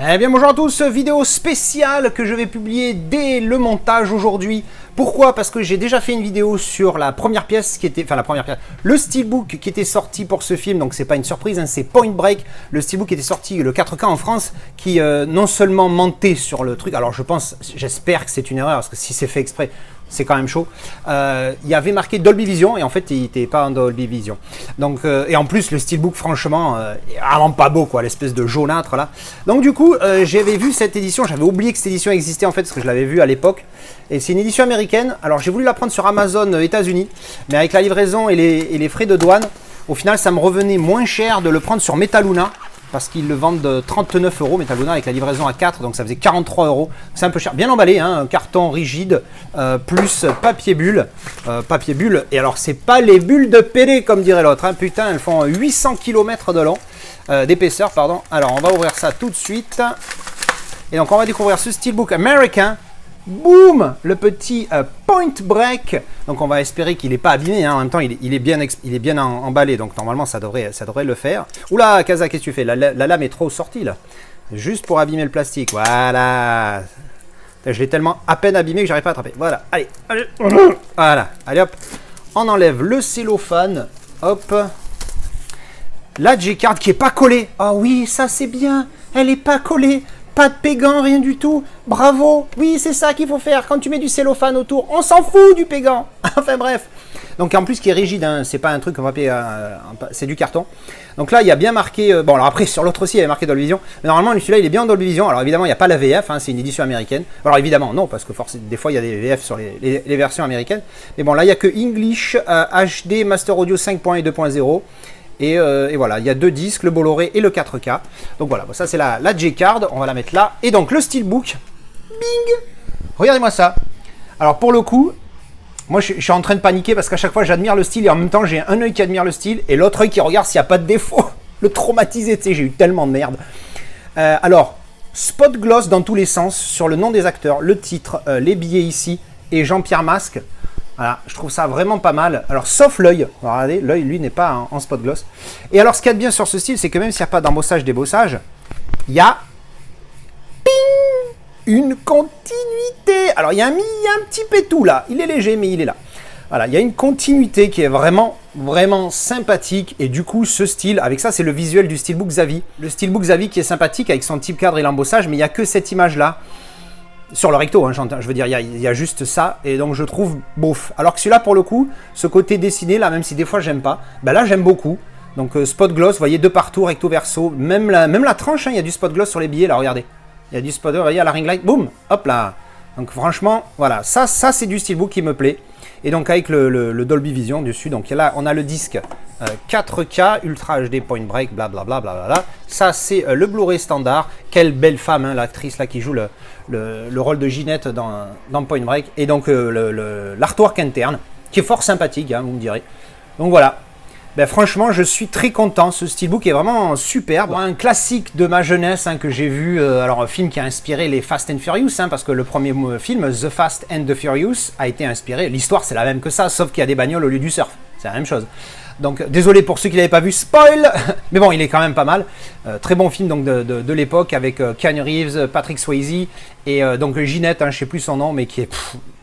Eh bien bonjour à tous, vidéo spéciale que je vais publier dès le montage aujourd'hui. Pourquoi? Parce que j'ai déjà fait une vidéo sur la première pièce qui était, le steelbook qui était sorti pour ce film, donc c'est pas une surprise, hein, c'est Point Break, le steelbook qui était sorti, le 4K en France, qui non seulement mentait sur le truc, alors j'espère que c'est une erreur, parce que si c'est fait exprès, c'est quand même chaud. Il y avait marqué Dolby Vision et en fait il n'était pas en Dolby Vision. Donc et en plus le steelbook franchement est vraiment pas beau quoi, l'espèce de jaunâtre là. Donc du coup j'avais vu cette édition, j'avais oublié que cette édition existait en fait parce que je l'avais vue à l'époque. Et c'est une édition américaine. Alors j'ai voulu la prendre sur Amazon États-Unis, mais avec la livraison et les frais de douane, au final ça me revenait moins cher de le prendre sur Metaluna. Parce qu'ils le vendent de 39 € Metaluna avec la livraison à 4, donc ça faisait 43 €. C'est un peu cher, bien emballé, hein, un carton rigide, plus papier bulle. Et alors c'est pas les bulles de Pelé comme dirait l'autre, hein, putain, elles font 800 km de long, d'épaisseur, pardon. Alors on va ouvrir ça tout de suite. Et donc on va découvrir ce steelbook américain. Boum, le petit Point Break. Donc on va espérer qu'il n'est pas abîmé, hein. En même temps il est bien emballé, donc normalement ça devrait le faire. Oula Kaza, qu'est-ce que tu fais? La lame est trop sortie là, juste pour abîmer le plastique. Voilà, je l'ai tellement à peine abîmé que j'arrive pas à attraper. Voilà, allez, voilà, allez hop, on enlève le cellophane, hop. La J-card qui est pas collée. Ah oui, ça c'est bien, elle est pas collée. Pas de pégant, rien du tout. Bravo. Oui, c'est ça qu'il faut faire. Quand tu mets du cellophane autour, on s'en fout du pégant. Enfin bref. Donc en plus qui est rigide, hein, c'est pas un truc en papier, c'est du carton. Donc là il y a bien marqué, bon alors après sur l'autre aussi il y avait marqué Dolby Vision. Mais normalement celui-là il est bien en Dolby Vision. Alors évidemment il n'y a pas la VF, hein, c'est une édition américaine. Alors évidemment non, parce que forcément des fois il y a des VF sur les versions américaines. Mais bon là il n'y a que English, HD, Master Audio 5.1 et 2.0. Et voilà, il y a deux disques, le Bolloré et le 4K. Donc voilà, bon, ça c'est la J-card, on va la mettre là. Et donc le steelbook, bing, regardez-moi ça. Alors pour le coup, moi je suis en train de paniquer parce qu'à chaque fois j'admire le style et en même temps j'ai un œil qui admire le style et l'autre œil qui regarde s'il n'y a pas de défaut. Le traumatisé, tu sais, j'ai eu tellement de merde. Alors, spot gloss dans tous les sens sur le nom des acteurs, le titre, les billets ici et Jean-Pierre Masque. Voilà, je trouve ça vraiment pas mal. Alors, sauf l'œil. Regardez, l'œil, lui, n'est pas en spot gloss. Et alors, ce qu'il y a de bien sur ce style, c'est que même s'il n'y a pas d'embossage, débossage, il y a une continuité. Alors, il y a un petit pétou là. Il est léger, mais il est là. Voilà, il y a une continuité qui est vraiment sympathique. Et du coup, ce style, avec ça, c'est le visuel du steelbook Xavi. Le steelbook Xavi qui est sympathique avec son type cadre et l'embossage, mais il n'y a que cette image-là. Sur le recto, hein, je veux dire, il y a juste ça, et donc je trouve beauf. Alors que celui-là, pour le coup, ce côté dessiné, là, même si des fois j'aime pas, ben là j'aime beaucoup. Donc spot gloss, vous voyez, de partout, recto verso, même la tranche, hein, il y a du spot gloss sur les billets, là, regardez. Il y a du spot, vous voyez, à la ring light, boum, hop là. Donc franchement, voilà, ça c'est du steelbook qui me plaît. Et donc avec le Dolby Vision dessus, donc là on a le disque 4K, Ultra HD Point Break, blablabla. Ça c'est le Blu-ray standard. Quelle belle femme, hein, l'actrice là qui joue le rôle de Ginette dans Point Break. Et donc l'artwork interne, qui est fort sympathique, hein, vous me direz. Donc voilà. Ben, franchement, je suis très content. Ce steelbook est vraiment superbe. Un classique de ma jeunesse, hein, que j'ai vu. Alors, un film qui a inspiré les Fast and Furious, hein, parce que le premier film, The Fast and the Furious, a été inspiré. L'histoire, c'est la même que ça, sauf qu'il y a des bagnoles au lieu du surf. C'est la même chose. Donc, désolé pour ceux qui ne l'avaient pas vu, spoil. Mais bon, il est quand même pas mal. Très bon film donc de l'époque avec Keanu Reeves, Patrick Swayze et donc Ginette, hein, je ne sais plus son nom, mais qui est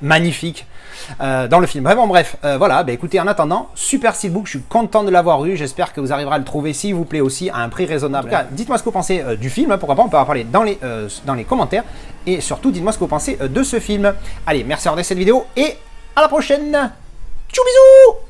magnifique. Dans le film. Vraiment bref, voilà, bah, écoutez, en attendant, super steelbook, je suis content de l'avoir eu, j'espère que vous arriverez à le trouver s'il vous plaît aussi à un prix raisonnable. En tout cas, dites-moi ce que vous pensez du film, hein, pourquoi pas, on peut en parler dans les commentaires, et surtout dites-moi ce que vous pensez de ce film. Allez, merci d'avoir regardé cette vidéo, et à la prochaine. Tchou bisous.